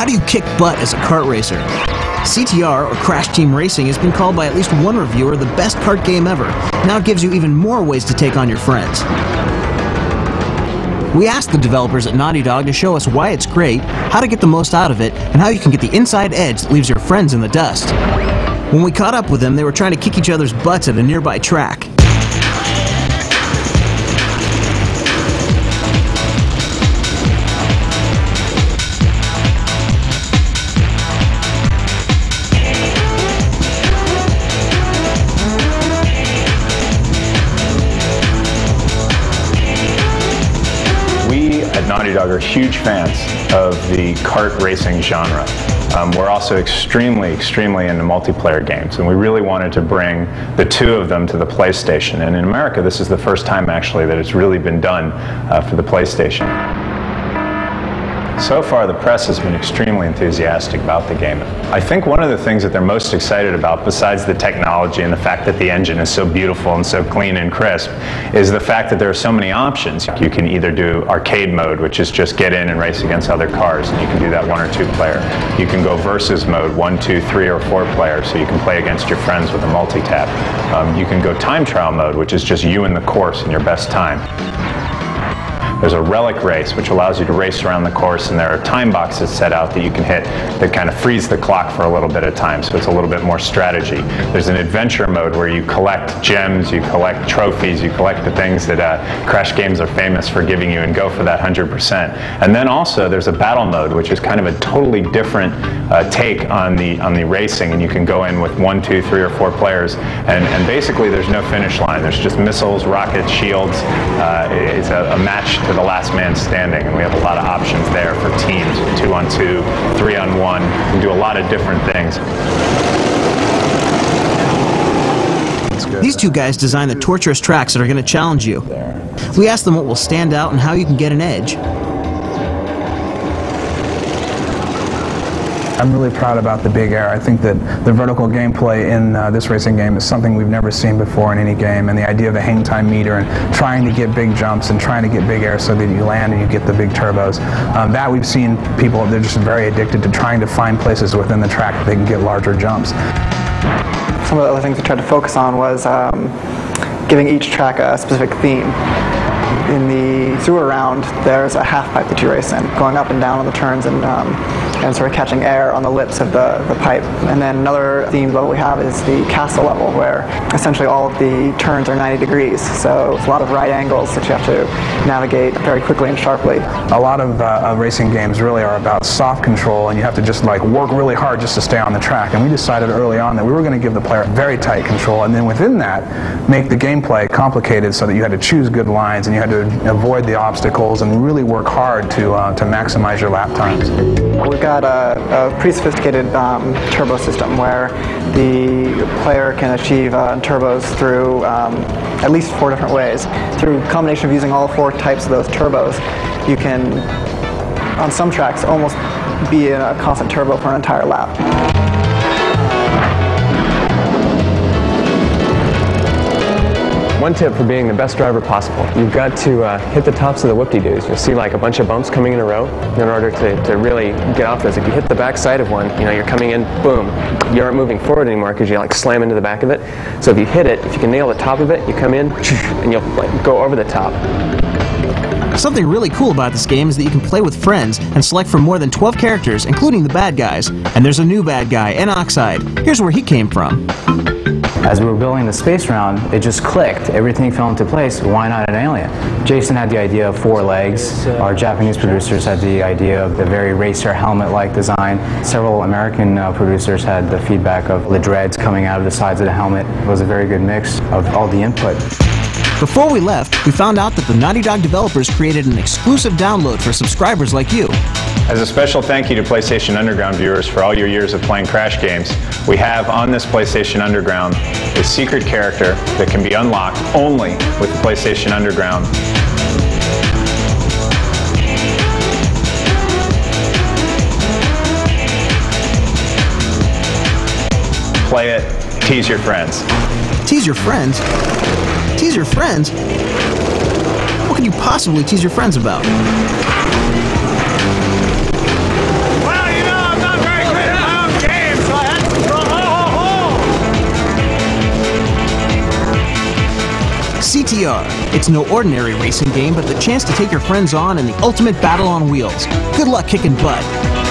How do you kick butt as a kart racer? CTR, or Crash Team Racing, has been called by at least one reviewer the best kart game ever. Now it gives you even more ways to take on your friends. We asked the developers at Naughty Dog to show us why it's great, how to get the most out of it, and how you can get the inside edge that leaves your friends in the dust. When we caught up with them, they were trying to kick each other's butts at a nearby track. Naughty Dog are huge fans of the kart racing genre. We're also extremely into multiplayer games, and we really wanted to bring the two of them to the PlayStation. And in America, this is the first time actually that it's really been done for the PlayStation. So far, the press has been extremely enthusiastic about the game. I think one of the things that they're most excited about, besides the technology and the fact that the engine is so beautiful and so clean and crisp, is the fact that there are so many options. You can either do arcade mode, which is just get in and race against other cars, and you can do that 1 or 2 player. You can go versus mode, 1, 2, 3, or 4 player, so you can play against your friends with a multi-tap. You can go time trial mode, which is just you and the course and your best time. There's a relic race, which allows you to race around the course, and there are time boxes set out that you can hit that kind of freeze the clock for a little bit of time, so it's a little bit more strategy. There's an adventure mode where you collect gems, you collect trophies, you collect the things that Crash games are famous for giving you, and go for that 100%. And then also there's a battle mode, which is kind of a totally different take on the racing, and you can go in with 1, 2, 3, or 4 players, and basically there's no finish line. There's just missiles, rockets, shields. It's a match to the last man standing, and we have a lot of options there for teams, 2 on 2, 3 on 1. You can do a lot of different things. These two guys designed the torturous tracks that are going to challenge you. We asked them what will stand out and how you can get an edge. I'm really proud about the big air. I think that the vertical gameplay in this racing game is something we've never seen before in any game, and the idea of the hang time meter and trying to get big jumps and trying to get big air so that you land and you get the big turbos. That we've seen people, they're just very addicted to trying to find places within the track that they can get larger jumps. Some of the other things we tried to focus on was giving each track a specific theme. In the sewer round, there's a half pipe that you race in, going up and down on the turns and sort of catching air on the lips of the pipe. And then another theme level we have is the castle level, where essentially all of the turns are 90 degrees. So it's a lot of right angles that you have to navigate very quickly and sharply. A lot of racing games really are about soft control, and you have to just like work really hard just to stay on the track. And we decided early on that we were going to give the player very tight control, and then within that, make the gameplay complicated so that you had to choose good lines and you had to avoid the obstacles and really work hard to maximize your lap times. We've got a pretty sophisticated turbo system where the player can achieve turbos through at least 4 different ways. Through a combination of using all 4 types of those turbos, you can, on some tracks, almost be in a constant turbo for an entire lap. One tip for being the best driver possible: you've got to hit the tops of the whoop-de-doos. You'll see like a bunch of bumps coming in a row. In order to really get off those, if you hit the back side of one, you're coming in, boom, you aren't moving forward anymore because you like slam into the back of it. So if you hit it, if you can nail the top of it, you come in and you'll like go over the top. Something really cool about this game is that you can play with friends and select from more than 12 characters, including the bad guys. And there's a new bad guy, N-Oxide. Here's where he came from. As we were building the space round, it just clicked. Everything fell into place. Why not an alien? Jason had the idea of 4 legs. Our Japanese producers had the idea of the very racer helmet-like design. Several American producers had the feedback of the dreads coming out of the sides of the helmet. It was a very good mix of all the input. Before we left, we found out that the Naughty Dog developers created an exclusive download for subscribers like you. As a special thank you to PlayStation Underground viewers for all your years of playing Crash games, we have on this PlayStation Underground a secret character that can be unlocked only with PlayStation Underground. Play it, tease your friends. Tease your friends? Tease your friends? What could you possibly tease your friends about? Well, CTR. It's no ordinary racing game, but the chance to take your friends on in the ultimate battle on wheels. Good luck kicking butt.